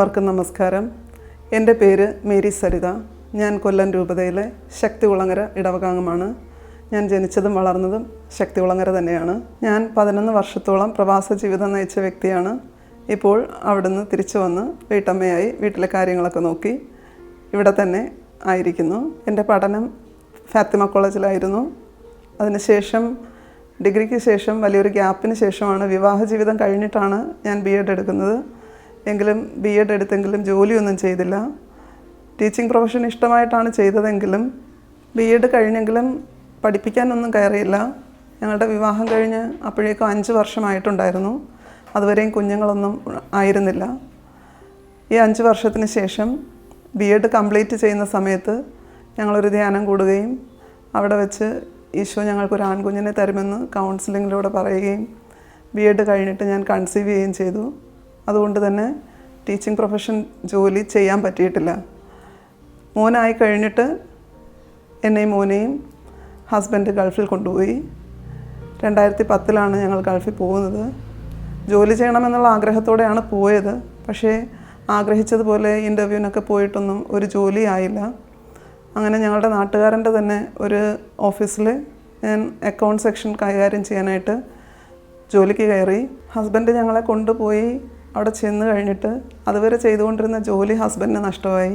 എല്ലാവർക്കും നമസ്കാരം. എൻ്റെ പേര് മേരി സരിത. ഞാൻ കൊല്ലം രൂപതയിലെ ശക്തികുളങ്ങര ഇടവകാംഗമാണ്. ഞാൻ ജനിച്ചതും വളർന്നതും ശക്തികുളങ്ങര തന്നെയാണ്. ഞാൻ 11 വർഷത്തോളം പ്രവാസ ജീവിതം നയിച്ച വ്യക്തിയാണ്. ഇപ്പോൾ അവിടുന്ന് തിരിച്ചു വന്ന് വീട്ടമ്മയായി വീട്ടിലെ കാര്യങ്ങളൊക്കെ നോക്കി ഇവിടെ തന്നെ ആയിരിക്കുന്നു. എൻ്റെ പഠനം ഫാത്തിമ കോളേജിലായിരുന്നു. അതിനുശേഷം ഡിഗ്രിക്ക് ശേഷം വലിയൊരു ഗ്യാപ്പിന് ശേഷമാണ്, വിവാഹ ജീവിതം കഴിഞ്ഞിട്ടാണ് ഞാൻ BEd എടുക്കുന്നത്. എങ്കിലും BEd എടുത്തെങ്കിലും ജോലിയൊന്നും ചെയ്തില്ല. ടീച്ചിങ് പ്രൊഫഷൻ ഇഷ്ടമായിട്ടാണ് ചെയ്തതെങ്കിലും BEd കഴിഞ്ഞെങ്കിലും പഠിപ്പിക്കാനൊന്നും കയറിയില്ല. ഞങ്ങളുടെ വിവാഹം കഴിഞ്ഞ് അപ്പോഴേക്കും 5 വർഷമായിട്ടുണ്ടായിരുന്നു. അതുവരെയും കുഞ്ഞുങ്ങളൊന്നും ആയിരുന്നില്ല. ഈ 5 വർഷത്തിന് ശേഷം BEd കംപ്ലീറ്റ് ചെയ്യുന്ന സമയത്ത് ഞങ്ങളൊരു ധ്യാനം കൂടുകയും അവിടെ വെച്ച് ഈശോ ഞങ്ങൾക്കൊരു ആൺകുഞ്ഞിനെ തരുമെന്ന് കൗൺസിലിങ്ങിലൂടെ പറയുകയും BEd കഴിഞ്ഞിട്ട് ഞാൻ കൺസീവ് ചെയ്യുകയും ചെയ്തു. അതുകൊണ്ട് തന്നെ ടീച്ചിങ് പ്രൊഫഷൻ ജോലി ചെയ്യാൻ പറ്റിയിട്ടില്ല. മോനായി കഴിഞ്ഞിട്ട് എന്നെയും മോനെയും ഹസ്ബൻഡ് ഗൾഫിൽ കൊണ്ടുപോയി. 2010 ഞങ്ങൾ ഗൾഫിൽ പോകുന്നത്. ജോലി ചെയ്യണമെന്നുള്ള ആഗ്രഹത്തോടെയാണ് പോയത്. പക്ഷേ ആഗ്രഹിച്ചതുപോലെ ഇൻ്റർവ്യൂവിനൊക്കെ പോയിട്ടൊന്നും ഒരു ജോലി ആയില്ല. അങ്ങനെ ഞങ്ങളുടെ നാട്ടുകാരൻ്റെ തന്നെ ഒരു ഓഫീസിൽ ഞാൻ അക്കൗണ്ട് സെക്ഷൻ കൈകാര്യം ചെയ്യാനായിട്ട് ജോലിക്ക് കയറി. ഹസ്ബൻഡ് ഞങ്ങളെ കൊണ്ടുപോയി. അവിടെ ചെന്ന് കഴിഞ്ഞിട്ട് അതുവരെ ചെയ്തുകൊണ്ടിരുന്ന ജോലി ഹസ്ബൻഡിന് നഷ്ടമായി.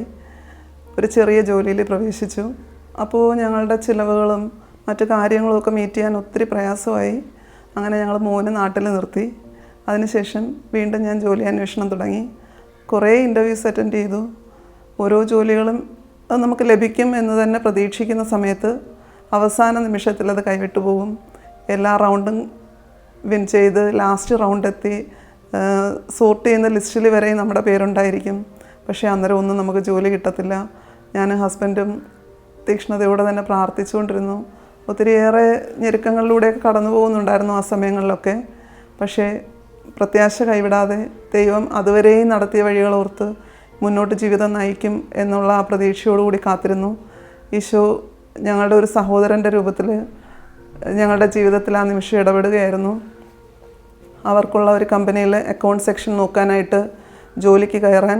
ഒരു ചെറിയ ജോലിയിൽ പ്രവേശിച്ചു. അപ്പോൾ ഞങ്ങളുടെ ചിലവുകളും മറ്റു കാര്യങ്ങളുമൊക്കെ മീറ്റ് ചെയ്യാൻ ഒത്തിരി പ്രയാസമായി. അങ്ങനെ ഞങ്ങൾ മോനെ നാട്ടിൽ നിർത്തി. അതിനുശേഷം വീണ്ടും ഞാൻ ജോലി അന്വേഷണം തുടങ്ങി. കുറേ ഇൻ്റർവ്യൂസ് അറ്റൻഡ് ചെയ്തു. ഓരോ ജോലികളും അത് നമുക്ക് ലഭിക്കും എന്ന് തന്നെ പ്രതീക്ഷിക്കുന്ന സമയത്ത് അവസാന നിമിഷത്തിൽ അത് കൈവിട്ടു പോകും. എല്ലാ റൗണ്ടും വിൻ ചെയ്ത് ലാസ്റ്റ് റൗണ്ട് എത്തി സോർട്ട് ചെയ്യുന്ന ലിസ്റ്റിൽ വരെയും നമ്മുടെ പേരുണ്ടായിരിക്കും. പക്ഷേ അന്നേരം ഒന്നും നമുക്ക് ജോലി കിട്ടത്തില്ല. ഞാൻ ഹസ്ബൻഡും തീക്ഷ്ണതയോടെ തന്നെ പ്രാർത്ഥിച്ചുകൊണ്ടിരുന്നു. ഒത്തിരിയേറെ ഞെരുക്കങ്ങളിലൂടെയൊക്കെ കടന്നു പോകുന്നുണ്ടായിരുന്നു ആ സമയങ്ങളിലൊക്കെ. പക്ഷേ പ്രത്യാശ കൈവിടാതെ ദൈവം അതുവരെയും നടത്തിയ വഴികളോർത്ത് മുന്നോട്ട് ജീവിതം നയിക്കും എന്നുള്ള ആ പ്രതീക്ഷയോടുകൂടി കാത്തിരുന്നു. ഈശോ ഞങ്ങളുടെ ഒരു സഹോദരൻ്റെ രൂപത്തിൽ ഞങ്ങളുടെ ജീവിതത്തിൽ ആ നിമിഷം ഇടപെടുകയായിരുന്നു. അവർക്കുള്ള ഒരു കമ്പനിയിൽ അക്കൗണ്ട് സെക്ഷൻ നോക്കാനായിട്ട് ജോലിക്ക് കയറാൻ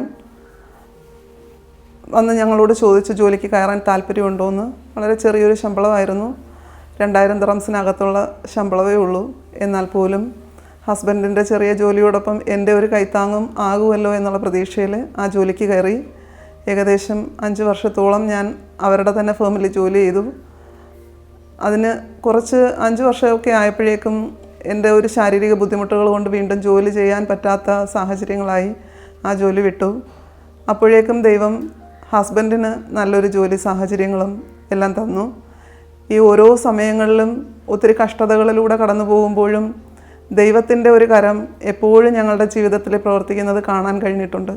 വന്ന് ഞങ്ങളോട് ചോദിച്ചു ജോലിക്ക് കയറാൻ താല്പര്യമുണ്ടോ എന്ന്. വളരെ ചെറിയൊരു ശമ്പളമായിരുന്നു, 2000 ദിറംസിനകത്തുള്ള ശമ്പളമേ ഉള്ളൂ. എന്നാൽ പോലും ഹസ്ബൻഡിൻ്റെ ചെറിയ ജോലിയോടൊപ്പം എൻ്റെ ഒരു കൈത്താങ്ങും ആകുമല്ലോ എന്നുള്ള പ്രതീക്ഷയിൽ ആ ജോലിക്ക് കയറി. ഏകദേശം 5 വർഷത്തോളം ഞാൻ അവരുടെ തന്നെ ഫേമിൽ ജോലി ചെയ്തു. അതിന് കുറച്ച് 5 വർഷമൊക്കെ ആയപ്പോഴേക്കും എൻ്റെ ഒരു ശാരീരിക ബുദ്ധിമുട്ടുകൾ കൊണ്ട് വീണ്ടും ജോലി ചെയ്യാൻ പറ്റാത്ത സാഹചര്യങ്ങളായി ആ ജോലി വിട്ടു. അപ്പോഴേക്കും ദൈവം ഹസ്ബൻഡിന് നല്ലൊരു ജോലി സാഹചര്യങ്ങളും എല്ലാം തന്നു. ഈ ഓരോ സമയങ്ങളിലും ഒത്തിരി കഷ്ടതകളിലൂടെ കടന്നു പോകുമ്പോഴും ദൈവത്തിൻ്റെ ഒരു കരം എപ്പോഴും ഞങ്ങളുടെ ജീവിതത്തിൽ പ്രവർത്തിക്കുന്നത് കാണാൻ കഴിഞ്ഞിട്ടുണ്ട്.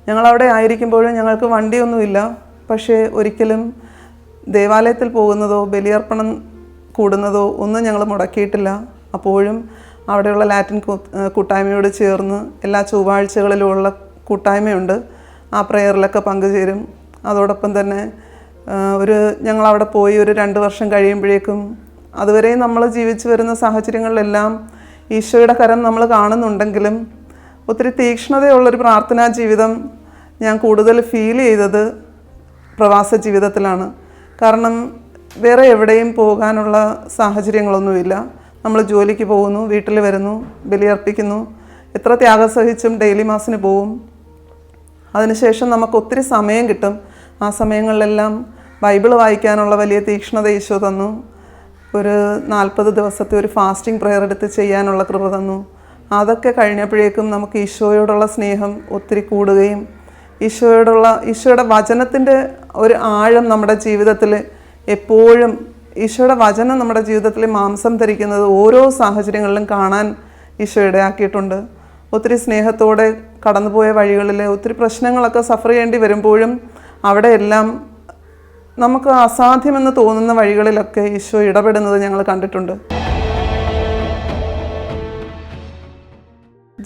ഞങ്ങളവിടെ ആയിരിക്കുമ്പോഴും ഞങ്ങൾക്ക് വണ്ടിയൊന്നുമില്ല. പക്ഷേ ഒരിക്കലും ദേവാലയത്തിൽ പോകുന്നതോ ബലിയർപ്പണം കൂടുന്നതോ ഒന്നും ഞങ്ങൾ മുടക്കിയിട്ടില്ല. അപ്പോഴും അവിടെയുള്ള ലാറ്റിൻ കൂട്ടായ്മയോട് ചേർന്ന് എല്ലാ ചൊവ്വാഴ്ചകളിലുമുള്ള കൂട്ടായ്മയുണ്ട്. ആ പ്രെയറിലൊക്കെ പങ്കുചേരും. അതോടൊപ്പം തന്നെ ഞങ്ങളവിടെ പോയി ഒരു 2 വർഷം കഴിയുമ്പോഴേക്കും അതുവരെ നമ്മൾ ജീവിച്ചു വരുന്ന സാഹചര്യങ്ങളിലെല്ലാം ഈശോയുടെ കരം നമ്മൾ കാണുന്നുണ്ടെങ്കിലും ഒത്തിരി തീക്ഷ്ണതയുള്ളൊരു പ്രാർത്ഥനാ ജീവിതം ഞാൻ കൂടുതൽ ഫീൽ ചെയ്തത് പ്രവാസ ജീവിതത്തിലാണ്. കാരണം വേറെ എവിടെയും പോകാനുള്ള സാഹചര്യങ്ങളൊന്നുമില്ല. നമ്മൾ ജോലിക്ക് പോകുന്നു, വീട്ടിൽ വരുന്നു, ബലിയർപ്പിക്കുന്നു. എത്ര ത്യാഗം സഹിച്ചും ഡെയിലി മാസിന് പോവും. അതിനുശേഷം നമുക്ക് ഒത്തിരി സമയം കിട്ടും. ആ സമയങ്ങളിലെല്ലാം ബൈബിൾ വായിക്കാനുള്ള വലിയ തീക്ഷ്ണത ഈശോ തന്നു. ഒരു 40 ദിവസത്തെ ഒരു ഫാസ്റ്റിംഗ് പ്രെയർ എടുത്ത് ചെയ്യാനുള്ള കൃപ തന്നു. അതൊക്കെ കഴിഞ്ഞപ്പോഴേക്കും നമുക്ക് ഈശോയോടുള്ള സ്നേഹം ഒത്തിരി കൂടുകയും ഈശോയുടെ വചനത്തിൻ്റെ ഒരു ആഴം നമ്മുടെ ജീവിതത്തിൽ എപ്പോഴും ഈശോയുടെ വചനം നമ്മുടെ ജീവിതത്തിൽ മാംസം ധരിക്കുന്നത് ഓരോ സാഹചര്യങ്ങളിലും കാണാൻ ഈശോ ഇടയാക്കിയിട്ടുണ്ട്. ഒത്തിരി സ്നേഹത്തോടെ കടന്നുപോയ വഴികളിൽ ഒത്തിരി പ്രശ്നങ്ങളൊക്കെ സഫർ ചെയ്യേണ്ടി വരുമ്പോഴും അവിടെയെല്ലാം നമുക്ക് അസാധ്യമെന്ന് തോന്നുന്ന വഴികളിലൊക്കെ ഈശോ ഇടപെടുന്നത് ഞങ്ങൾ കണ്ടിട്ടുണ്ട്.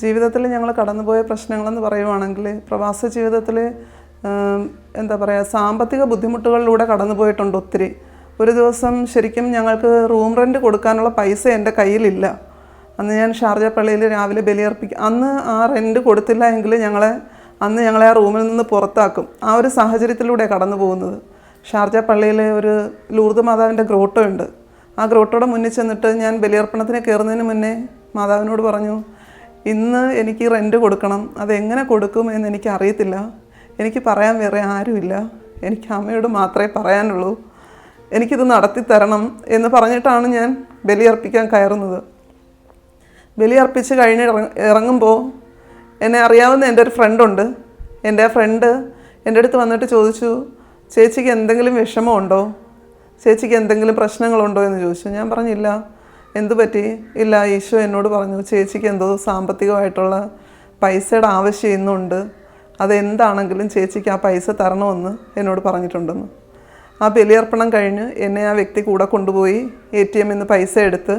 ജീവിതത്തിൽ ഞങ്ങൾ കടന്നുപോയ പ്രശ്നങ്ങളെന്ന് പറയുവാണെങ്കിൽ പ്രവാസ ജീവിതത്തിൽ സാമ്പത്തിക ബുദ്ധിമുട്ടുകളിലൂടെ കടന്നുപോയിട്ടുണ്ട് ഒത്തിരി. ഒരു ദിവസം ശരിക്കും ഞങ്ങൾക്ക് റൂം റെൻറ്റ് കൊടുക്കാനുള്ള പൈസ എൻ്റെ കയ്യിലില്ല. അന്ന് ഞാൻ ഷാർജ പള്ളിയിൽ രാവിലെ ബലിയർപ്പിക്കുക. അന്ന് ആ റെൻറ്റ് കൊടുത്തില്ല എങ്കിൽ ഞങ്ങളെ അന്ന് ഞങ്ങളെ ആ റൂമിൽ നിന്ന് പുറത്താക്കും. ആ ഒരു സാഹചര്യത്തിലൂടെ കടന്നു പോകുന്നത്. ഷാർജ പള്ളിയിലെ ഒരു ലൂർദ് മാതാവിൻ്റെ ഗ്രോട്ടോ ഉണ്ട്. ആ ഗ്രോട്ടോയുടെ മുന്നിൽ ചെന്നിട്ട് ഞാൻ ബലിയർപ്പണത്തിന് കയറുന്നതിന് മുന്നേ മാതാവിനോട് പറഞ്ഞു, ഇന്ന് എനിക്ക് റെൻറ്റ് കൊടുക്കണം, അതെങ്ങനെ കൊടുക്കും എന്ന് എനിക്ക് അറിയത്തില്ല, എനിക്ക് പറയാൻ വേറെ ആരുമില്ല, എനിക്ക് അമ്മയോട് മാത്രമേ പറയാനുള്ളൂ, എനിക്കിത് നടത്തി തരണം എന്ന് പറഞ്ഞിട്ടാണ് ഞാൻ ബലിയർപ്പിക്കാൻ കയറുന്നത്. ബലിയർപ്പിച്ച് കഴിഞ്ഞ് ഇറങ്ങുമ്പോൾ എന്നെ അറിയാവുന്ന എൻ്റെ ഒരു ഫ്രണ്ടുണ്ട്. എൻ്റെ ആ ഫ്രണ്ട് എൻ്റെ അടുത്ത് വന്നിട്ട് ചോദിച്ചു, ചേച്ചിക്ക് എന്തെങ്കിലും വിഷമമുണ്ടോ, ചേച്ചിക്ക് എന്തെങ്കിലും പ്രശ്നങ്ങളുണ്ടോ എന്ന് ചോദിച്ചു. ഞാൻ പറഞ്ഞില്ല. എന്തു പറ്റി? ഇല്ല, ഈശോ എന്നോട് പറഞ്ഞു ചേച്ചിക്ക് എന്തോ സാമ്പത്തികമായിട്ടുള്ള പൈസയുടെ ആവശ്യം ഇന്നുണ്ട്, അതെന്താണെങ്കിലും ചേച്ചിക്ക് ആ പൈസ തരണമെന്ന് എന്നോട് പറഞ്ഞിട്ടുണ്ടെന്ന്. ആ ബലിയർപ്പണം കഴിഞ്ഞ് എന്നെ ആ വ്യക്തി കൂടെ കൊണ്ടുപോയി ATM നിന്ന് പൈസ എടുത്ത്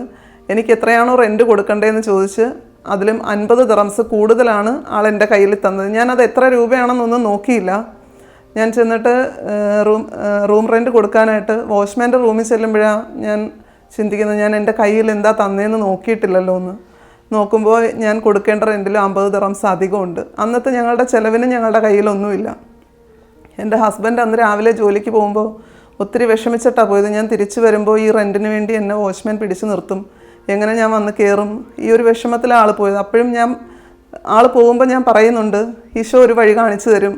എനിക്ക് എത്രയാണോ റെൻറ്റ് കൊടുക്കേണ്ടതെന്ന് ചോദിച്ച് അതിലും 50 ദിറംസ് കൂടുതലാണ് ആൾ എൻ്റെ കയ്യിൽ തന്നത്. ഞാനത് എത്ര രൂപയാണെന്നൊന്നും നോക്കിയില്ല. ഞാൻ ചെന്നിട്ട് റൂം റെൻറ്റ് കൊടുക്കാനായിട്ട് വാച്ച്മാൻ്റെ റൂമിൽ ചെല്ലുമ്പോഴാണ് ഞാൻ ചിന്തിക്കുന്നത്, ഞാൻ എൻ്റെ കയ്യിൽ എന്താ തന്നതെന്ന് നോക്കിയിട്ടില്ലല്ലോ എന്ന്. നോക്കുമ്പോൾ ഞാൻ കൊടുക്കേണ്ട റെൻറ്റിൽ 50 ദിറംസ് അധികമുണ്ട്. അന്നത്തെ ഞങ്ങളുടെ ചിലവിന് ഞങ്ങളുടെ കയ്യിലൊന്നുമില്ല. എൻ്റെ ഹസ്ബൻഡ് അന്ന് രാവിലെ ജോലിക്ക് പോകുമ്പോൾ ഒത്തിരി വിഷമിച്ചിട്ടാണ് പോയത്. ഞാൻ തിരിച്ചു വരുമ്പോൾ ഈ റെൻറ്റിന് വേണ്ടി എന്നെ വാച്ച്മാൻ പിടിച്ചു നിർത്തും, എങ്ങനെ ഞാൻ വന്ന് കയറും, ഈ ഒരു വിഷമത്തിലാണ് ആൾ പോയത്. അപ്പോഴും ആൾ പോകുമ്പോൾ ഞാൻ പറയുന്നുണ്ട്, ഈശോ ഒരു വഴി കാണിച്ചു തരും,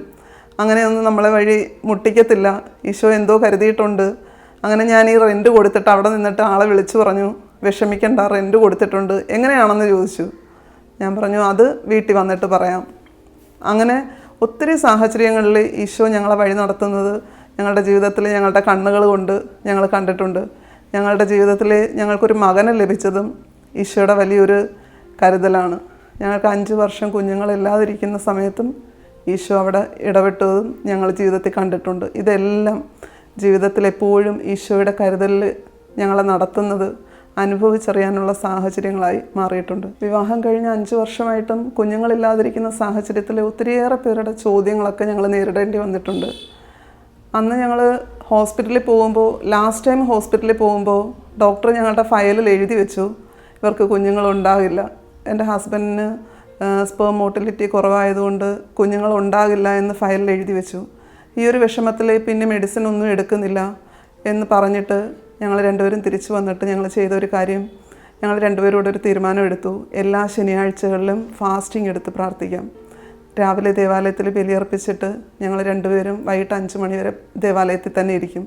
അങ്ങനെയൊന്നും നമ്മളെ വഴി മുട്ടിക്കത്തില്ല, ഈശോ എന്തോ കരുതിയിട്ടുണ്ട്. അങ്ങനെ ഞാൻ ഈ റെൻറ്റ് കൊടുത്തിട്ട് അവിടെ നിന്നിട്ട് ആളെ വിളിച്ചു പറഞ്ഞു, വിഷമിക്കണ്ട, റെൻറ്റ് കൊടുത്തിട്ടുണ്ട്, എങ്ങനെയാണെന്ന് ചോദിച്ചു. ഞാൻ പറഞ്ഞു, അത് വീട്ടിൽ വന്നിട്ട് പറയാം. അങ്ങനെ ഒത്തിരി സാഹചര്യങ്ങളിൽ ഈശോ ഞങ്ങളെ വഴി നടത്തുന്നത് ഞങ്ങളുടെ ജീവിതത്തിൽ ഞങ്ങളുടെ കണ്ണുകൾ കൊണ്ട് ഞങ്ങൾ കണ്ടിട്ടുണ്ട്. ഞങ്ങളുടെ ജീവിതത്തിൽ ഞങ്ങൾക്കൊരു മകനെ ലഭിച്ചതും ഈശോയുടെ വലിയൊരു കരുതലാണ്. ഞങ്ങൾക്ക് 5 വർഷം കുഞ്ഞുങ്ങളില്ലാതിരിക്കുന്ന സമയത്തും ഈശോ അവിടെ ഇടപെട്ടതും ഞങ്ങൾ ജീവിതത്തിൽ കണ്ടിട്ടുണ്ട്. ഇതെല്ലാം ജീവിതത്തിൽ എപ്പോഴും ഈശോയുടെ കരുതലിൽ ഞങ്ങളെ നടത്തുന്നത് അനുഭവിച്ചറിയാനുള്ള സാഹചര്യങ്ങളായി മാറിയിട്ടുണ്ട്. വിവാഹം കഴിഞ്ഞ് 5 വർഷമായിട്ടും കുഞ്ഞുങ്ങളില്ലാതിരിക്കുന്ന സാഹചര്യത്തിൽ ഒത്തിരിയേറെ പേരുടെ ചോദ്യങ്ങളൊക്കെ ഞങ്ങൾ നേരിടേണ്ടി വന്നിട്ടുണ്ട്. അന്ന് ഞങ്ങൾ ഹോസ്പിറ്റലിൽ പോകുമ്പോൾ, ലാസ്റ്റ് ടൈം ഹോസ്പിറ്റലിൽ പോകുമ്പോൾ ഡോക്ടർ ഞങ്ങളുടെ ഫയലിൽ എഴുതി വെച്ചു, ഇവർക്ക് കുഞ്ഞുങ്ങളുണ്ടാകില്ല. എൻ്റെ ഹസ്ബൻഡിന് സ്പേം മോട്ടിലിറ്റി കുറവായതുകൊണ്ട് കുഞ്ഞുങ്ങളുണ്ടാകില്ല എന്ന് ഫയലിൽ എഴുതി വെച്ചു. ഈ ഒരു വിഷമത്തിൽ പിന്നെ മെഡിസിൻ ഒന്നും എടുക്കുന്നില്ല എന്ന് പറഞ്ഞിട്ട് ഞങ്ങൾ രണ്ടുപേരും തിരിച്ചു വന്നിട്ട് ഞങ്ങൾ ചെയ്ത ഒരു കാര്യം, ഞങ്ങൾ രണ്ടുപേരോട് ഒരു തീരുമാനം എടുത്തു, എല്ലാ ശനിയാഴ്ചകളിലും ഫാസ്റ്റിംഗ് എടുത്ത് പ്രാർത്ഥിക്കാം. രാവിലെ ദേവാലയത്തിൽ ബലിയർപ്പിച്ചിട്ട് ഞങ്ങൾ രണ്ടുപേരും വൈകിട്ട് 5 മണി വരെ ദേവാലയത്തിൽ തന്നെ ഇരിക്കും.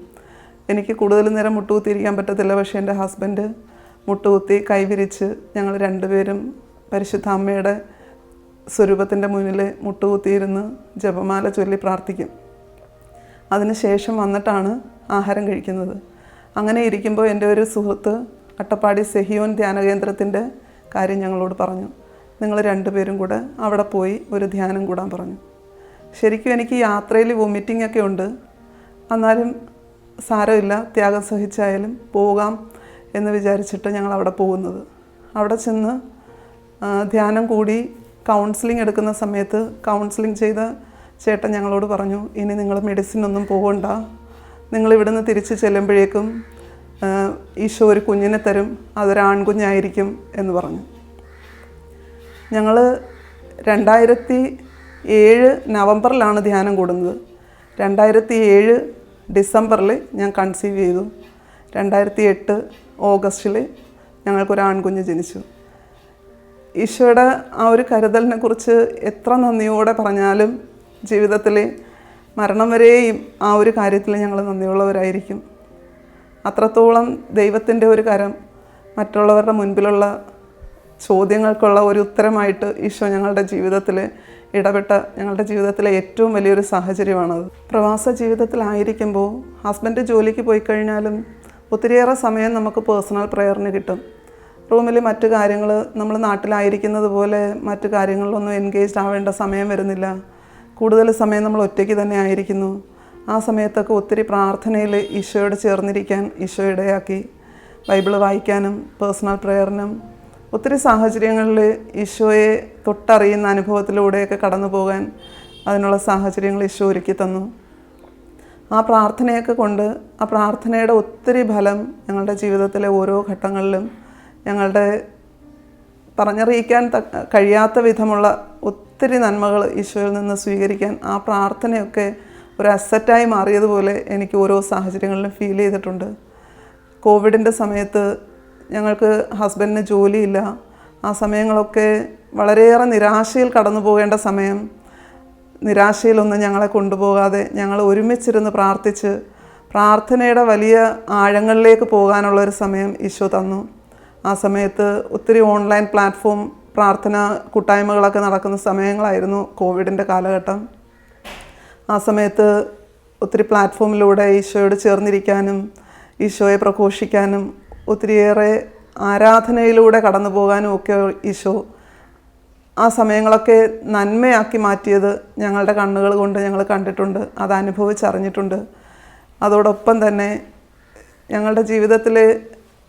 എനിക്ക് കൂടുതൽ നേരം മുട്ടുകുത്തിയിരിക്കാൻ പറ്റത്തില്ല, പക്ഷേ എൻ്റെ ഹസ്ബൻഡ് മുട്ടുകുത്തി കൈവിരിച്ച് ഞങ്ങൾ രണ്ടുപേരും പരിശുദ്ധ അമ്മയുടെ സ്വരൂപത്തിൻ്റെ മുന്നിൽ മുട്ടുകുത്തിയിരുന്ന് ജപമാല ചൊല്ലി പ്രാർത്ഥിക്കും. അതിനുശേഷം വന്നിട്ടാണ് ആഹാരം കഴിക്കുന്നത്. അങ്ങനെ ഇരിക്കുമ്പോൾ എൻ്റെ ഒരു സുഹൃത്ത് അട്ടപ്പാടി സെഹിയോൻ ധ്യാനകേന്ദ്രത്തിൻ്റെ കാര്യം ഞങ്ങളോട് പറഞ്ഞു, നിങ്ങൾ രണ്ടുപേരും കൂടെ അവിടെ പോയി ഒരു ധ്യാനം കൂടാൻ പറഞ്ഞു. ശരിക്കും എനിക്ക് യാത്രയിൽ വൊമിറ്റിംഗ് ഒക്കെ ഉണ്ട്, എന്നാലും സാരമില്ല, ത്യാഗം സഹിച്ചായാലും പോകാം എന്ന് വിചാരിച്ചിട്ട് ഞങ്ങൾ അവിടെ പോകുന്നത്. അവിടെ ചെന്ന് ധ്യാനം കൂടി കൗൺസിലിംഗ് എടുക്കുന്ന സമയത്ത് കൗൺസിലിംഗ് ചെയ്ത ചേട്ടൻ ഞങ്ങളോട് പറഞ്ഞു, ഇനി നിങ്ങൾ മെഡിസിൻ ഒന്നും പോകണ്ട, നിങ്ങളിവിടുന്ന് തിരിച്ച് ചെല്ലുമ്പോഴേക്കും ഈശോ ഒരു കുഞ്ഞിനെ തരും, അതൊരു ആൺകുഞ്ഞായിരിക്കും എന്ന് പറഞ്ഞു. ഞങ്ങൾ 2007 നവംബറിലാണ് ധ്യാനം കൂടുന്നത്. 2007 ഡിസംബറിൽ ഞാൻ കൺസീവ് ചെയ്തു. 2008 ഓഗസ്റ്റിൽ ഞങ്ങൾക്കൊരു ആൺകുഞ്ഞ് ജനിച്ചു. ഈശോയുടെ ആ ഒരു കരുതലിനെ കുറിച്ച് എത്ര നന്ദിയോടെ പറഞ്ഞാലും ജീവിതത്തിൽ മരണം വരെയും ആ ഒരു കാര്യത്തിൽ ഞങ്ങൾ നന്ദിയുള്ളവരായിരിക്കും. അത്രത്തോളം ദൈവത്തിൻ്റെ ഒരു കരം മറ്റുള്ളവരുടെ മുൻപിലുള്ള ചോദ്യങ്ങൾക്കുള്ള ഒരു ഉത്തരമായിട്ട് ഈശോ ഞങ്ങളുടെ ജീവിതത്തിൽ ഇടപെട്ട ഞങ്ങളുടെ ജീവിതത്തിലെ ഏറ്റവും വലിയൊരു സാഹചര്യമാണത്. പ്രവാസ ജീവിതത്തിലായിരിക്കുമ്പോൾ ഹസ്ബൻഡ് ജോലിക്ക് പോയി കഴിഞ്ഞാലും ഒത്തിരിയേറെ സമയം നമുക്ക് പേഴ്സണൽ പ്രയറിന് കിട്ടും. റൂമിൽ മറ്റു കാര്യങ്ങൾ നമ്മൾ നാട്ടിലായിരിക്കുന്നത് പോലെ മറ്റു കാര്യങ്ങളിലൊന്നും എൻഗേജ്ഡ് ആവേണ്ട സമയം വരുന്നില്ല. കൂടുതൽ സമയം നമ്മൾ ഒറ്റയ്ക്ക് തന്നെ ആയിരിക്കുന്നു. ആ സമയത്തൊക്കെ ഒത്തിരി പ്രാർത്ഥനയിൽ ഈശോയോട് ചേർന്നിരിക്കാൻ ഈശോ ഇടയാക്കി. ബൈബിൾ വായിക്കാനും പേഴ്സണൽ പ്രയറിനും ഒത്തിരി സാഹചര്യങ്ങളിൽ ഈശോയെ തൊട്ടറിയുന്ന അനുഭവത്തിലൂടെയൊക്കെ കടന്നു പോകാൻ അതിനുള്ള സാഹചര്യങ്ങൾ ഈശോ ഒരുക്കി തന്നു. ആ പ്രാർത്ഥനയൊക്കെ കൊണ്ട് ആ പ്രാർത്ഥനയുടെ ഒത്തിരി ഫലം ഞങ്ങളുടെ ജീവിതത്തിലെ ഓരോ ഘട്ടങ്ങളിലും ഞങ്ങളുടെ പറഞ്ഞറിയിക്കാൻ കഴിയാത്ത വിധമുള്ള ഒത്തിരി നന്മകൾ ഈശോയിൽ നിന്ന് സ്വീകരിക്കാൻ ആ പ്രാർത്ഥനയൊക്കെ ഒരു അസറ്റായി മാറിയതുപോലെ എനിക്ക് ഓരോ സാഹചര്യങ്ങളിലും ഫീൽ ചെയ്തിട്ടുണ്ട്. കോവിഡിൻ്റെ സമയത്ത് ഞങ്ങൾക്ക് ഹസ്ബൻഡിന് ജോലിയില്ല. ആ സമയങ്ങളൊക്കെ വളരെയേറെ നിരാശയിൽ കടന്നു പോകേണ്ട സമയം, നിരാശയിലൊന്നും ഞങ്ങളെ കൊണ്ടുപോകാതെ ഞങ്ങൾ ഒരുമിച്ചിരുന്ന് പ്രാർത്ഥിച്ച് പ്രാർത്ഥനയുടെ വലിയ ആഴങ്ങളിലേക്ക് പോകാനുള്ളൊരു സമയം ഈശോ തന്നു. ആ സമയത്ത് ഒത്തിരി ഓൺലൈൻ പ്ലാറ്റ്ഫോം പ്രാർത്ഥന കൂട്ടായ്മകളൊക്കെ നടക്കുന്ന സമയങ്ങളായിരുന്നു കോവിഡിൻ്റെ കാലഘട്ടം. ആ സമയത്ത് ഒത്തിരി പ്ലാറ്റ്ഫോമിലൂടെ ഈശോയോട് ചേർന്നിരിക്കാനും ഈശോയെ പ്രഘോഷിക്കാനും ഒത്തിരിയേറെ ആരാധനയിലൂടെ കടന്നു പോകാനും ഒക്കെ ഈശോ ആ സമയങ്ങളൊക്കെ നന്മയാക്കി മാറ്റിയത് ഞങ്ങളുടെ കണ്ണുകൾ കൊണ്ട് ഞങ്ങൾ കണ്ടിട്ടുണ്ട്, അത് അനുഭവിച്ചറിഞ്ഞിട്ടുണ്ട്. അതോടൊപ്പം തന്നെ ഞങ്ങളുടെ ജീവിതത്തിൽ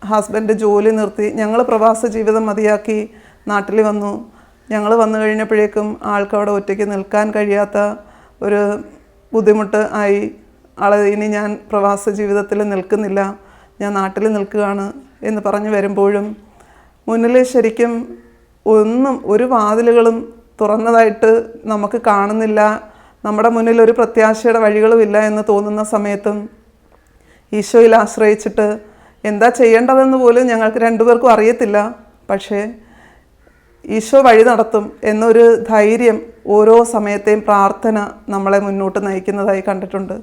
ഹസ്ബൻഡ് ജോലി നിർത്തി ഞങ്ങൾ പ്രവാസ ജീവിതം മതിയാക്കി നാട്ടിൽ വന്നു. ഞങ്ങൾ വന്നു കഴിഞ്ഞപ്പോഴേക്കും ആൾക്കവിടെ ഒറ്റയ്ക്ക് നിൽക്കാൻ കഴിയാത്ത ഒരു ബുദ്ധിമുട്ട് ആയി. ഇനി ഞാൻ പ്രവാസ ജീവിതത്തിൽ നിൽക്കുന്നില്ല, ഞാൻ നാട്ടിൽ നിൽക്കുകയാണ് എന്ന് പറഞ്ഞു വരുമ്പോഴും മുന്നിൽ ശരിക്കും ഒരു വാതിലുകളും തുറന്നതായിട്ട് നമുക്ക് കാണുന്നില്ല, നമ്മുടെ മുന്നിൽ ഒരു പ്രത്യാശയുടെ വഴികളുമില്ല എന്ന് തോന്നുന്ന സമയത്തും ഈശോയിൽ ആശ്രയിച്ചിട്ട് എന്താ ചെയ്യേണ്ടതെന്ന് പോലും ഞങ്ങൾക്ക് രണ്ടുപേർക്കും അറിയത്തില്ല. പക്ഷേ ഈശോ വഴി നടത്തും എന്നൊരു ധൈര്യം ഓരോ സമയത്തെയും പ്രാർത്ഥന നമ്മളെ മുന്നോട്ട് നയിക്കുന്നതായി കണ്ടിട്ടുണ്ട്.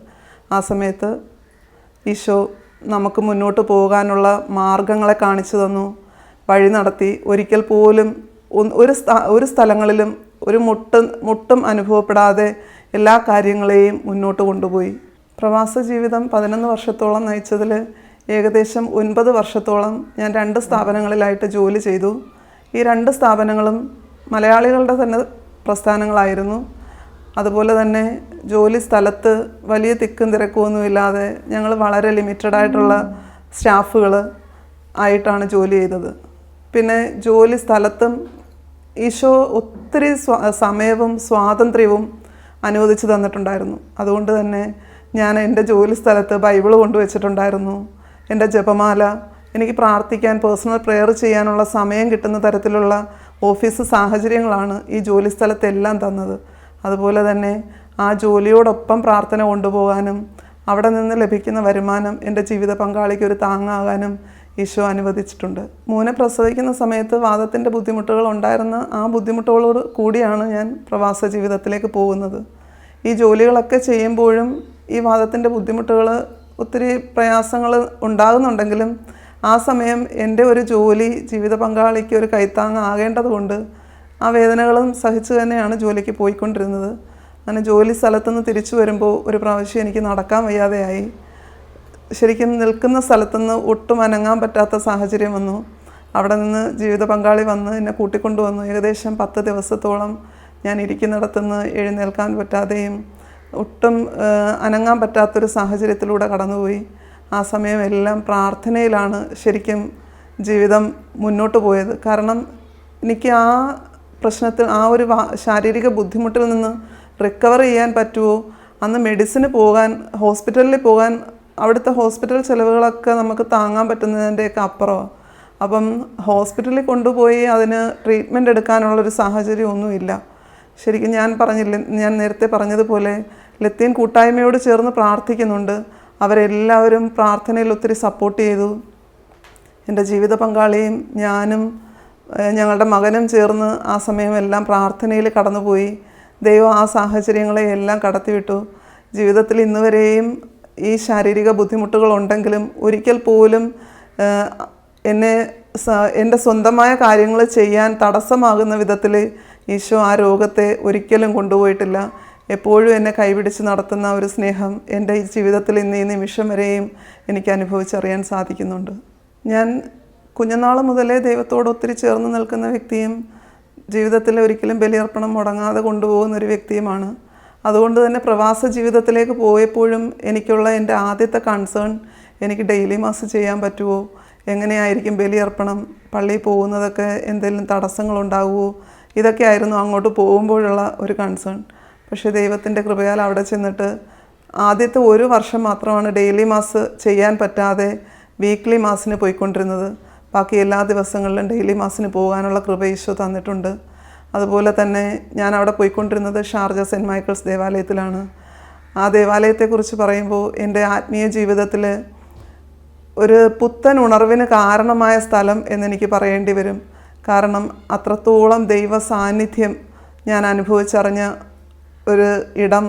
ആ സമയത്ത് ഈശോ നമുക്ക് മുന്നോട്ട് പോകാനുള്ള മാർഗങ്ങളെ കാണിച്ചു തന്നു, വഴി നടത്തി. ഒരിക്കൽ പോലും ഒരു സ്ഥലങ്ങളിലും ഒരു മുട്ടും അനുഭവപ്പെടാതെ എല്ലാ കാര്യങ്ങളെയും മുന്നോട്ട് കൊണ്ടുപോയി. പ്രവാസ ജീവിതം 11 വർഷത്തോളം നയിച്ചതിൽ ഏകദേശം 9 വർഷത്തോളം ഞാൻ 2 സ്ഥാപനങ്ങളിലായിട്ട് ജോലി ചെയ്തു. ഈ 2 സ്ഥാപനങ്ങളും മലയാളികളുടെ തന്നെ പ്രസ്ഥാനങ്ങളായിരുന്നു. അതുപോലെ തന്നെ ജോലി സ്ഥലത്ത് വലിയ തിക്കും തിരക്കുമൊന്നുമില്ലാതെ ഞങ്ങൾ വളരെ ലിമിറ്റഡായിട്ടുള്ള സ്റ്റാഫുകൾ ആയിട്ടാണ് ജോലി ചെയ്തത്. പിന്നെ ജോലി സ്ഥലത്തും ഈശോ ഒത്തിരി സമയവും സ്വാതന്ത്ര്യവും അനുവദിച്ചു തന്നിട്ടുണ്ടായിരുന്നു. അതുകൊണ്ട് തന്നെ ഞാൻ എൻ്റെ ജോലി സ്ഥലത്ത് ബൈബിൾ കൊണ്ടുവച്ചിട്ടുണ്ടായിരുന്നു. എൻ്റെ ജപമാല, എനിക്ക് പ്രാർത്ഥിക്കാൻ പേഴ്സണൽ പ്രെയർ ചെയ്യാനുള്ള സമയം കിട്ടുന്ന തരത്തിലുള്ള ഓഫീസ് സാഹചര്യങ്ങളാണ് ഈ ജോലി സ്ഥലത്തെല്ലാം തന്നത്. അതുപോലെ തന്നെ ആ ജോലിയോടൊപ്പം പ്രാർത്ഥന കൊണ്ടുപോകാനും അവിടെ നിന്ന് ലഭിക്കുന്ന വരുമാനം എൻ്റെ ജീവിത പങ്കാളിക്ക് ഒരു താങ്ങാകാനും ഈശോ അനുവദിച്ചിട്ടുണ്ട്. മോനെ പ്രസവിക്കുന്ന സമയത്ത് വാതത്തിൻ്റെ ബുദ്ധിമുട്ടുകൾ ഉണ്ടായിരുന്ന ആ ബുദ്ധിമുട്ടുകളോട് കൂടിയാണ് ഞാൻ പ്രവാസ ജീവിതത്തിലേക്ക് പോകുന്നത്. ഈ ജോലികളൊക്കെ ചെയ്യുമ്പോഴും ഈ വാതത്തിൻ്റെ ബുദ്ധിമുട്ടുകൾ ഒത്തിരി പ്രയാസങ്ങൾ ഉണ്ടാകുന്നുണ്ടെങ്കിലും ആ സമയം എൻ്റെ ഒരു ജോലി ജീവിത പങ്കാളിക്ക് ഒരു കൈത്താങ്ങ് ആകേണ്ടതുകൊണ്ട് ആ വേദനകളും സഹിച്ചു തന്നെയാണ് ജോലിക്ക് പോയിക്കൊണ്ടിരുന്നത്. അങ്ങനെ ജോലി സ്ഥലത്തുനിന്ന് തിരിച്ചു വരുമ്പോൾ ഒരു പ്രാവശ്യം എനിക്ക് നടക്കാൻ വയ്യാതെയായി. ശരിക്കും നിൽക്കുന്ന സ്ഥലത്തുനിന്ന് ഒട്ടും അനങ്ങാൻ പറ്റാത്ത സാഹചര്യം വന്നു. അവിടെ നിന്ന് ജീവിത പങ്കാളി വന്ന് എന്നെ കൂട്ടിക്കൊണ്ടുവന്നു. ഏകദേശം 10 ദിവസത്തോളം ഞാൻ ഇരിക്കുന്നിടത്തുനിന്ന് എഴുന്നേൽക്കാൻ പറ്റാതെയും ഒട്ടും അനങ്ങാൻ പറ്റാത്തൊരു സാഹചര്യത്തിലൂടെ കടന്നുപോയി. ആ സമയം എല്ലാം പ്രാർത്ഥനയിലാണ് ശരിക്കും ജീവിതം മുന്നോട്ട് പോയത്. കാരണം എനിക്ക് ആ പ്രശ്നത്തിൽ ആ ഒരു ശാരീരിക ബുദ്ധിമുട്ടിൽ നിന്ന് റിക്കവർ ചെയ്യാൻ പറ്റുമോ, അന്ന് മെഡിസിന് പോകാൻ ഹോസ്പിറ്റലിൽ പോകാൻ അവിടുത്തെ ഹോസ്പിറ്റൽ ചിലവുകളൊക്കെ നമുക്ക് താങ്ങാൻ പറ്റുന്നതിൻ്റെയൊക്കെ അപ്പുറമാണ്. അപ്പം ഹോസ്പിറ്റലിൽ കൊണ്ടുപോയി അതിന് ട്രീറ്റ്മെൻറ്റ് എടുക്കാനുള്ളൊരു സാഹചര്യം ഒന്നുമില്ല. ശരിക്കും ഞാൻ നേരത്തെ പറഞ്ഞതുപോലെ ലത്തീൻ കൂട്ടായ്മയോട് ചേർന്ന് പ്രാർത്ഥിക്കുന്നുണ്ട്. അവരെല്ലാവരും പ്രാർത്ഥനയിൽ ഒത്തിരി സപ്പോർട്ട് ചെയ്തു. എൻ്റെ ജീവിത പങ്കാളിയും ഞാനും ഞങ്ങളുടെ മകനും ചേർന്ന് ആ സമയമെല്ലാം പ്രാർത്ഥനയിൽ കടന്നുപോയി. ദൈവം ആ സാഹചര്യങ്ങളെ എല്ലാം കടത്തിവിട്ടു. ജീവിതത്തിൽ ഇന്നുവരെയും ഈ ശാരീരിക ബുദ്ധിമുട്ടുകളുണ്ടെങ്കിലും ഒരിക്കൽ പോലും എൻ്റെ സ്വന്തമായ കാര്യങ്ങൾ ചെയ്യാൻ തടസ്സമാകുന്ന വിധത്തിൽ ഈശോ ആ രോഗത്തെ ഒരിക്കലും കൊണ്ടുപോയിട്ടില്ല. എപ്പോഴും എന്നെ കൈപിടിച്ച് നടത്തുന്ന ഒരു സ്നേഹം എൻ്റെ ഈ ജീവിതത്തിൽ ഇന്ന് ഈ നിമിഷം വരെയും എനിക്ക് അനുഭവിച്ചറിയാൻ സാധിക്കുന്നുണ്ട്. ഞാൻ കുഞ്ഞുനാൾ മുതലേ ദൈവത്തോട് ഒത്തിരി ചേർന്ന് നിൽക്കുന്ന വ്യക്തിയും ജീവിതത്തിൽ ഒരിക്കലും ബലിയർപ്പണം മുടങ്ങാതെ കൊണ്ടുപോകുന്നൊരു വ്യക്തിയുമാണ്. അതുകൊണ്ട് തന്നെ പ്രവാസ ജീവിതത്തിലേക്ക് പോയപ്പോഴും എനിക്കുള്ള എൻ്റെ ആദ്യത്തെ കൺസേൺ എനിക്ക് ഡെയിലി മാസ് ചെയ്യാൻ പറ്റുമോ, എങ്ങനെയായിരിക്കും ബലിയർപ്പണം, പള്ളിയിൽ പോകുന്നതൊക്കെ എന്തെങ്കിലും തടസ്സങ്ങളുണ്ടാകുമോ, ഇതൊക്കെയായിരുന്നു അങ്ങോട്ട് പോകുമ്പോഴുള്ള ഒരു കൺസേൺ. പക്ഷേ ദൈവത്തിൻ്റെ കൃപയാൽ അവിടെ ചെന്നിട്ട് ആദ്യത്തെ 1 വർഷം മാത്രമാണ് ഡെയിലി മാസ് ചെയ്യാൻ പറ്റാതെ വീക്ക്ലി മാസിന് പോയിക്കൊണ്ടിരുന്നത്. ബാക്കി എല്ലാ ദിവസങ്ങളിലും ഡെയിലി മാസിന് പോകാനുള്ള കൃപ ഈശോ തന്നിട്ടുണ്ട്. അതുപോലെ തന്നെ ഞാൻ അവിടെ പോയിക്കൊണ്ടിരുന്നത് ഷാർജ സെൻറ്റ് മൈക്കിൾസ് ദേവാലയത്തിലാണ്. ആ ദേവാലയത്തെക്കുറിച്ച് പറയുമ്പോൾ എൻ്റെ ആത്മീയ ജീവിതത്തിൽ ഒരു പുത്തൻ ഉണർവിന് കാരണമായ സ്ഥലം എന്നെനിക്ക് പറയേണ്ടി വരും. കാരണം അത്രത്തോളം ദൈവ സാന്നിധ്യം ഞാൻ അനുഭവിച്ചറിഞ്ഞ ഒരു ഇടം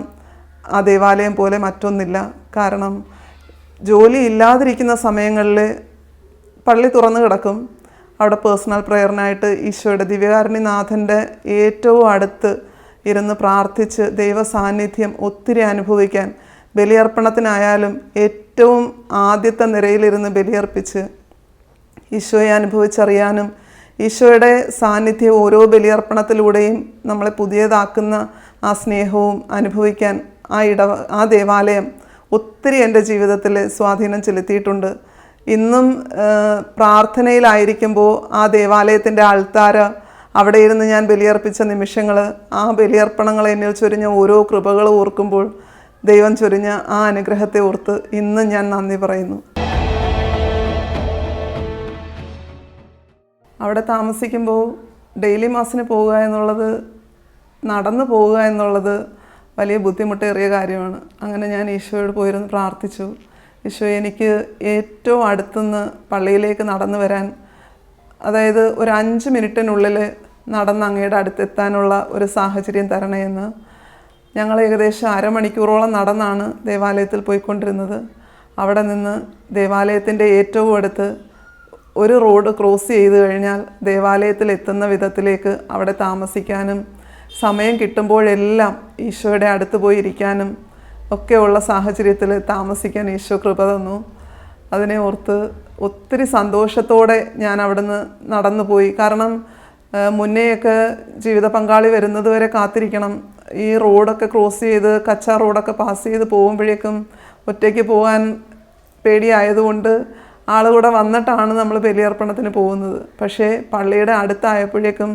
ആ ദേവാലയം പോലെ മറ്റൊന്നില്ല. കാരണം ജോലി ഇല്ലാതിരിക്കുന്ന സമയങ്ങളിൽ പള്ളി തുറന്നു കിടക്കും. അവിടെ പേഴ്സണൽ പ്രയറിനായിട്ട് ഈശോയുടെ ദിവ്യകാരുണ്യനാഥൻ്റെ ഏറ്റവും അടുത്ത് ഇരുന്ന് പ്രാർത്ഥിച്ച് ദൈവ സാന്നിധ്യം ഒത്തിരി അനുഭവിക്കാൻ, ബലിയർപ്പണത്തിനായാലും ഏറ്റവും ആദ്യത്തെ നിരയിലിരുന്ന് ബലിയർപ്പിച്ച് ഈശോയെ അനുഭവിച്ചറിയാനും ഈശോയുടെ സാന്നിധ്യം ഓരോ ബലിയർപ്പണത്തിലൂടെയും നമ്മളെ പുതിയതാക്കുന്ന ആ സ്നേഹവും അനുഭവിക്കാൻ ആ ദേവാലയം ഒത്തിരി എൻ്റെ ജീവിതത്തിൽ സ്വാധീനം ചെലുത്തിയിട്ടുണ്ട്. ഇന്നും പ്രാർത്ഥനയിലായിരിക്കുമ്പോൾ ആ ദേവാലയത്തിൻ്റെ ആൾത്താര, അവിടെ ഇരുന്ന് ഞാൻ ബലിയർപ്പിച്ച നിമിഷങ്ങൾ, ആ ബലിയർപ്പണങ്ങൾ എന്നിൽ ചൊരിഞ്ഞ ഓരോ കൃപകൾ ഓർക്കുമ്പോൾ ദൈവം ചൊരിഞ്ഞ ആ അനുഗ്രഹത്തെ ഓർത്ത് ഇന്നും ഞാൻ നന്ദി പറയുന്നു. അവിടെ താമസിക്കുമ്പോൾ ഡെയിലി മാസിന് പോവുക എന്നുള്ളത്, നടന്നു പോവുക എന്നുള്ളത് വലിയ ബുദ്ധിമുട്ടേറിയ കാര്യമാണ്. അങ്ങനെ ഞാൻ ഈശോയോട് പോയിരുന്ന് പ്രാർത്ഥിച്ചു, ഈശോ എനിക്ക് ഏറ്റവും അടുത്തുനിന്ന് പള്ളിയിലേക്ക് നടന്നു വരാൻ, അതായത് ഒരു 5 മിനിറ്റിനുള്ളിൽ നടന്ന് അങ്ങയുടെ അടുത്തെത്താനുള്ള ഒരു സാഹചര്യം തരണേ എന്ന്. ഞങ്ങൾ ഏകദേശം അരമണിക്കൂറോളം നടന്നാണ് ദേവാലയത്തിൽ പോയിക്കൊണ്ടിരുന്നത്. അവിടെ നിന്ന് ദേവാലയത്തിൻ്റെ ഏറ്റവും അടുത്ത് ഒരു റോഡ് ക്രോസ് ചെയ്ത് കഴിഞ്ഞാൽ ദേവാലയത്തിൽ എത്തുന്ന വിധത്തിലേക്ക് അവിടെ താമസിക്കാനും സമയം കിട്ടുമ്പോഴെല്ലാം ഈശോയുടെ അടുത്ത് പോയി ഇരിക്കാനും ഒക്കെയുള്ള സാഹചര്യത്തിൽ താമസിക്കാൻ ഈശോ കൃപ തന്നു. അതിനെ ഓർത്ത് ഒത്തിരി സന്തോഷത്തോടെ ഞാൻ അവിടുന്ന് നടന്നു പോയി. കാരണം മുന്നേയൊക്കെ ജീവിത പങ്കാളി വരുന്നത് വരെ കാത്തിരിക്കണം. ഈ റോഡൊക്കെ ക്രോസ് ചെയ്ത് കച്ച റോഡൊക്കെ പാസ് ചെയ്ത് പോകുമ്പോഴേക്കും ഒറ്റയ്ക്ക് പോകാൻ പേടിയായതുകൊണ്ട് ആളുകൂടെ വന്നിട്ടാണ് നമ്മൾ ബലിയർപ്പണത്തിന് പോകുന്നത്. പക്ഷേ പള്ളിയുടെ അടുത്തായപ്പോഴേക്കും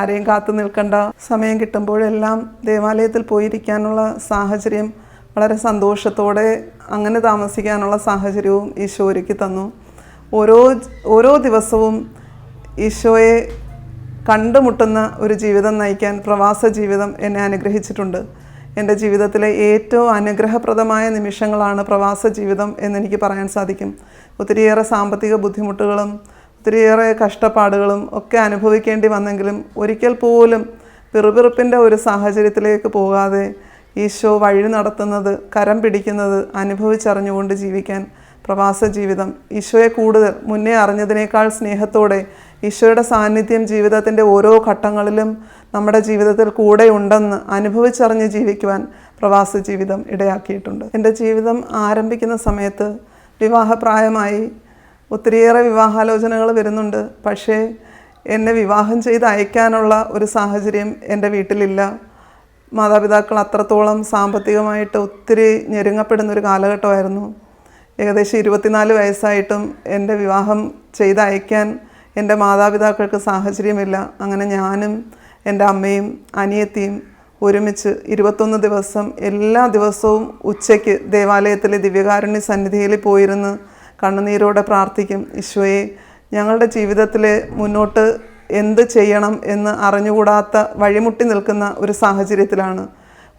ആരെയും കാത്തു നിൽക്കേണ്ട, സമയം കിട്ടുമ്പോഴെല്ലാം ദേവാലയത്തിൽ പോയിരിക്കാനുള്ള സാഹചര്യം വളരെ സന്തോഷത്തോടെ അങ്ങനെ താമസിക്കാനുള്ള സാഹചര്യവും ഈശോ ഒരുക്കി തന്നു. ഓരോ ദിവസവും ഈശോയെ കണ്ടുമുട്ടുന്ന ഒരു ജീവിതം നയിക്കാൻ പ്രവാസ ജീവിതം എന്നെ അനുഗ്രഹിച്ചിട്ടുണ്ട്. എൻ്റെ ജീവിതത്തിലെ ഏറ്റവും അനുഗ്രഹപ്രദമായ നിമിഷങ്ങളാണ് പ്രവാസ ജീവിതം എന്നെനിക്ക് പറയാൻ സാധിക്കും. ഒത്തിരിയേറെ സാമ്പത്തിക ബുദ്ധിമുട്ടുകളും ഒത്തിരിയേറെ കഷ്ടപ്പാടുകളും ഒക്കെ അനുഭവിക്കേണ്ടി വന്നെങ്കിലും ഒരിക്കൽ പോലും പിറുപിറുപ്പിൻ്റെ ഒരു സാഹചര്യത്തിലേക്ക് പോകാതെ ഈശോ വഴി നടത്തുന്നത്, കരം പിടിക്കുന്നത് അനുഭവിച്ചറിഞ്ഞുകൊണ്ട് ജീവിക്കാൻ പ്രവാസ ജീവിതം ഈശോയെ കൂടുതൽ മുന്നേ അറിഞ്ഞതിനേക്കാൾ സ്നേഹത്തോടെ ഈശോയുടെ സാന്നിധ്യം ജീവിതത്തിൻ്റെ ഓരോ ഘട്ടങ്ങളിലും നമ്മുടെ ജീവിതത്തിൽ കൂടെ ഉണ്ടെന്ന് അനുഭവിച്ചറിഞ്ഞ് ജീവിക്കുവാൻ പ്രവാസ ജീവിതം ഇടയാക്കിയിട്ടുണ്ട്. എൻ്റെ ജീവിതം ആരംഭിക്കുന്ന സമയത്ത് വിവാഹപ്രായമായി, ഒത്തിരിയേറെ വിവാഹാലോചനകൾ വരുന്നുണ്ട്. പക്ഷേ എന്നെ വിവാഹം ചെയ്ത് അയക്കാനുള്ള ഒരു സാഹചര്യം എൻ്റെ വീട്ടിലില്ല. മാതാപിതാക്കൾ അത്രത്തോളം സാമ്പത്തികമായിട്ട് ഒത്തിരി ഞെരുങ്ങപ്പെടുന്നൊരു കാലഘട്ടമായിരുന്നു. ഏകദേശം 24 വയസ്സായിട്ടും എൻ്റെ വിവാഹം ചെയ്തയക്കാൻ എൻ്റെ മാതാപിതാക്കൾക്ക് സാഹചര്യമില്ല. അങ്ങനെ ഞാനും എൻ്റെ അമ്മയും അനിയത്തിയും ഒരുമിച്ച് 21 ദിവസം എല്ലാ ദിവസവും ഉച്ചയ്ക്ക് ദേവാലയത്തിലെ ദിവ്യകാരുണ്യ സന്നിധിയിൽ പോയിരുന്ന് കണ്ണുനീരോടെ പ്രാർത്ഥിക്കും. ഈശോയെ, ഞങ്ങളുടെ ജീവിതത്തിൽ മുന്നോട്ട് എന്ത് ചെയ്യണം എന്ന് അറിഞ്ഞുകൂടാത്ത വഴിമുട്ടി നിൽക്കുന്ന ഒരു സാഹചര്യത്തിലാണ്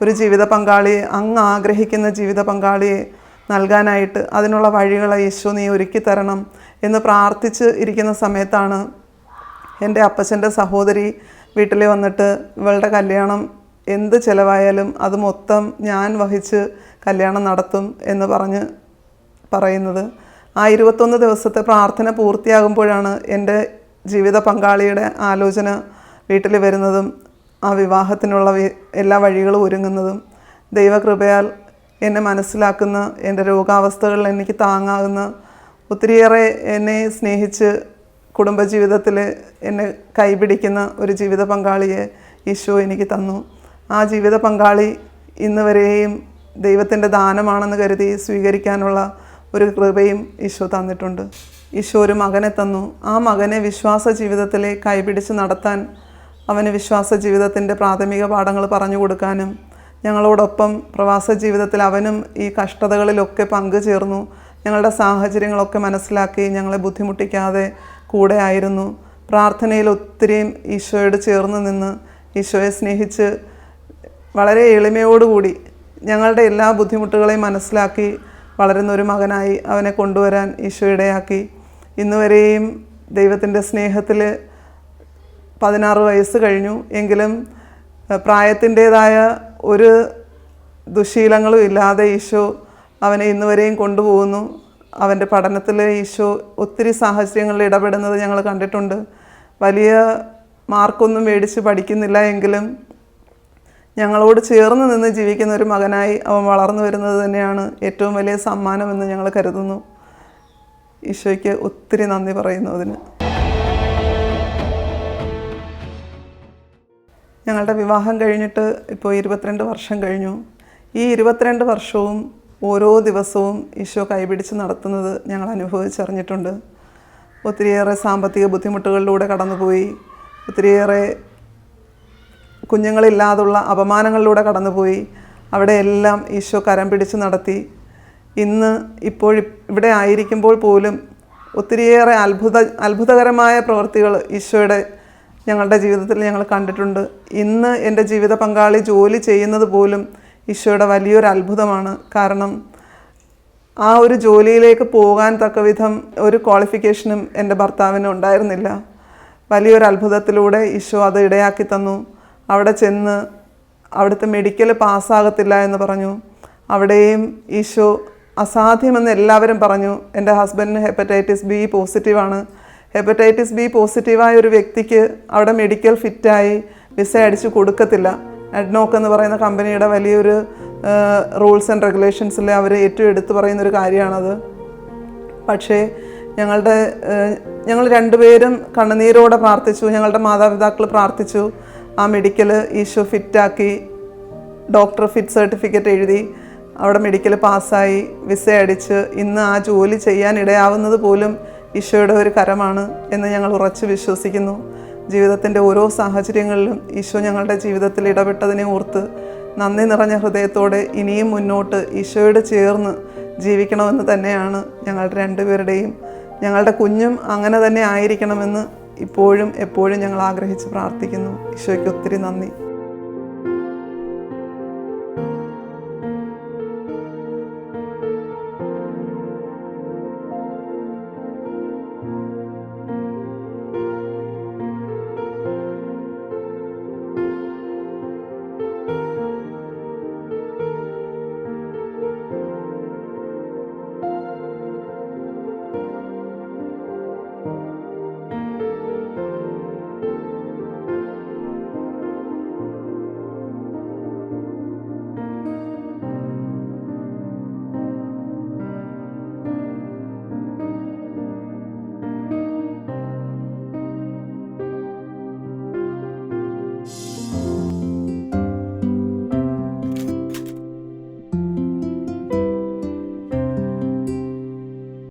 ഒരു ജീവിത പങ്കാളിയെ, അങ്ങ് ആഗ്രഹിക്കുന്ന ജീവിത പങ്കാളിയെ നൽകാനായിട്ട് അതിനുള്ള വഴികളെ ഈശോ നീ ഒരുക്കി തരണം എന്ന് പ്രാർത്ഥിച്ച് ഇരിക്കുന്ന സമയത്താണ് എൻ്റെ അപ്പച്ചൻ്റെ സഹോദരി വീട്ടിൽ വന്നിട്ട് ഇവളുടെ കല്യാണം എന്ത് ചിലവായാലും അത് മൊത്തം ഞാൻ വഹിച്ച് കല്യാണം നടത്തും എന്ന് പറയുന്നത്. ആ 21 ദിവസത്തെ പ്രാർത്ഥന പൂർത്തിയാകുമ്പോഴാണ് എൻ്റെ ജീവിത പങ്കാളിയുടെ ആലോചന വീട്ടിൽ വരുന്നതും ആ വിവാഹത്തിനുള്ള എല്ലാ വഴികളും ഒരുങ്ങുന്നതും. ദൈവകൃപയാൽ എന്നെ മനസ്സിലാക്കുന്ന, എൻ്റെ രോഗാവസ്ഥകളിൽ എനിക്ക് താങ്ങാകുന്ന, ഒത്തിരിയേറെ എന്നെ സ്നേഹിച്ച് കുടുംബജീവിതത്തിൽ എന്നെ കൈപിടിക്കുന്ന ഒരു ജീവിത പങ്കാളിയെ ഈശോ എനിക്ക് തന്നു. ആ ജീവിത പങ്കാളി ഇന്ന് വരെയും ദൈവത്തിൻ്റെ ദാനമാണെന്ന് കരുതി സ്വീകരിക്കാനുള്ള ഒരു കൃപയും ഈശോ തന്നിട്ടുണ്ട്. ഈശോ ഒരു മകനെ തന്നു. ആ മകനെ വിശ്വാസ ജീവിതത്തിലെ കൈപിടിച്ച് നടത്താൻ, അവന് വിശ്വാസ ജീവിതത്തിൻ്റെ പ്രാഥമിക പാഠങ്ങൾ പറഞ്ഞു കൊടുക്കാനും ഞങ്ങളോടൊപ്പം പ്രവാസ ജീവിതത്തിൽ അവനും ഈ കഷ്ടതകളിലൊക്കെ പങ്കുചേർന്നു. ഞങ്ങളുടെ സാഹചര്യങ്ങളൊക്കെ മനസ്സിലാക്കി ഞങ്ങളെ ബുദ്ധിമുട്ടിക്കാതെ കൂടെ ആയിരുന്നു. പ്രാർത്ഥനയിൽ ഒത്തിരിയും ഈശോയോട് ചേർന്ന് നിന്ന് ഈശോയെ സ്നേഹിച്ച് വളരെ എളിമയോടുകൂടി ഞങ്ങളുടെ എല്ലാ ബുദ്ധിമുട്ടുകളെയും മനസ്സിലാക്കി വളരുന്ന ഒരു മകനായി അവനെ കൊണ്ടുവരാൻ ഈശോ ഇടയാക്കി. ഇന്നുവരെയും ദൈവത്തിൻ്റെ സ്നേഹത്തിൽ 16 വയസ്സ് കഴിഞ്ഞു എങ്കിലും പ്രായത്തിൻ്റേതായ ഒരു ദുശീലങ്ങളും ഇല്ലാതെ ഈശോ അവനെ ഇന്നുവരെയും കൊണ്ടുപോകുന്നു. അവൻ്റെ പഠനത്തിൽ ഈശോ ഒത്തിരി സാഹചര്യങ്ങളിൽ ഇടപെടുന്നത് ഞങ്ങൾ കണ്ടിട്ടുണ്ട്. വലിയ മാർക്കൊന്നും മേടിച്ച് പഠിക്കുന്നില്ല എങ്കിലും ഞങ്ങളോട് ചേർന്ന് നിന്ന് ജീവിക്കുന്ന ഒരു മകനായി അവൻ വളർന്നു വരുന്നത് തന്നെയാണ് ഏറ്റവും വലിയ സമ്മാനമെന്ന് ഞങ്ങൾ കരുതുന്നു. ഈശോയ്ക്ക് ഒത്തിരി നന്ദി പറയുന്നു അതിന്. ഞങ്ങളുടെ വിവാഹം കഴിഞ്ഞിട്ട് ഇപ്പോൾ 22 വർഷം കഴിഞ്ഞു. ഈ 22 വർഷവും ഓരോ ദിവസവും ഈശോ കൈപിടിച്ച് നടത്തുന്നത് ഞങ്ങൾ അനുഭവിച്ചറിഞ്ഞിട്ടുണ്ട്. ഒത്തിരിയേറെ സാമ്പത്തിക ബുദ്ധിമുട്ടുകളിലൂടെ കടന്നുപോയി, ഒത്തിരിയേറെ കുഞ്ഞുങ്ങളില്ലാതുള്ള അപമാനങ്ങളിലൂടെ കടന്നുപോയി. അവിടെയെല്ലാം ഈശോ കരം പിടിച്ച് നടത്തി. ഇന്ന് ഇവിടെ ആയിരിക്കുമ്പോൾ പോലും ഒത്തിരിയേറെ അത്ഭുതകരമായ പ്രവൃത്തികൾ ഈശോയുടെ ഞങ്ങളുടെ ജീവിതത്തിൽ ഞങ്ങൾ കണ്ടിട്ടുണ്ട്. ഇന്ന് എൻ്റെ ജീവിത പങ്കാളി ജോലി ചെയ്യുന്നത് പോലും ഈശോയുടെ വലിയൊരു അത്ഭുതമാണ്. കാരണം ആ ഒരു ജോലിയിലേക്ക് പോകാൻ തക്കവിധം ഒരു ക്വാളിഫിക്കേഷനും എൻ്റെ ഭർത്താവിന് ഉണ്ടായിരുന്നില്ല. വലിയൊരു അത്ഭുതത്തിലൂടെ ഈശോ അത് ഇടയാക്കി തന്നു. അവിടെ ചെന്ന് അവിടുത്തെ മെഡിക്കൽ പാസ്സാകത്തില്ല എന്ന് പറഞ്ഞു. അവിടെയും ഈശോ അസാധ്യമെന്ന് എല്ലാവരും പറഞ്ഞു. എൻ്റെ ഹസ്ബൻഡിന് ഹെപ്പറ്റൈറ്റിസ് ബി പോസിറ്റീവാണ്. ഹെപ്പറ്റൈറ്റിസ് ബി പോസിറ്റീവായ ഒരു വ്യക്തിക്ക് അവിടെ മെഡിക്കൽ ഫിറ്റായി വിസ അടിച്ച് കൊടുക്കത്തില്ല. അഡ്നോക്ക് എന്ന് പറയുന്ന കമ്പനിയുടെ വലിയൊരു റൂൾസ് ആൻഡ് റെഗുലേഷൻസിൽ അവർ ഏറ്റവും എടുത്തു പറയുന്നൊരു കാര്യമാണത്. പക്ഷേ ഞങ്ങൾ രണ്ടുപേരും കണ്ണുനീരോടെ പ്രാർത്ഥിച്ചു. ഞങ്ങളുടെ മാതാപിതാക്കൾ പ്രാർത്ഥിച്ചു. ആ മെഡിക്കൽ ഈശോ ഫിറ്റാക്കി, ഡോക്ടർ ഫിറ്റ് സർട്ടിഫിക്കറ്റ് എഴുതി, അവിടെ മെഡിക്കൽ പാസ്സായി, വിസ അടിച്ച് ഇന്ന് ആ ജോലി ചെയ്യാൻ ഇടയാവുന്നത് പോലും ഈശോയുടെ ഒരു കരമാണ് എന്ന് ഞങ്ങൾ ഉറച്ചു വിശ്വസിക്കുന്നു. ജീവിതത്തിൻ്റെ ഓരോ സാഹചര്യങ്ങളിലും ഈശോ ഞങ്ങളുടെ ജീവിതത്തിൽ ഇടപെട്ടതിനെ ഓർത്ത് നന്ദി നിറഞ്ഞ ഹൃദയത്തോടെ ഇനിയും മുന്നോട്ട് ഈശോയോട് ചേർന്ന് ജീവിക്കണമെന്ന് തന്നെയാണ് ഞങ്ങളുടെ രണ്ടുപേരുടെയും. ഞങ്ങളുടെ കുഞ്ഞും അങ്ങനെ തന്നെ ആയിരിക്കണമെന്ന് ഇപ്പോഴും എപ്പോഴും ഞങ്ങൾ ആഗ്രഹിച്ച് പ്രാർത്ഥിക്കുന്നു. ഈശോയ്ക്ക് ഒത്തിരി നന്ദി.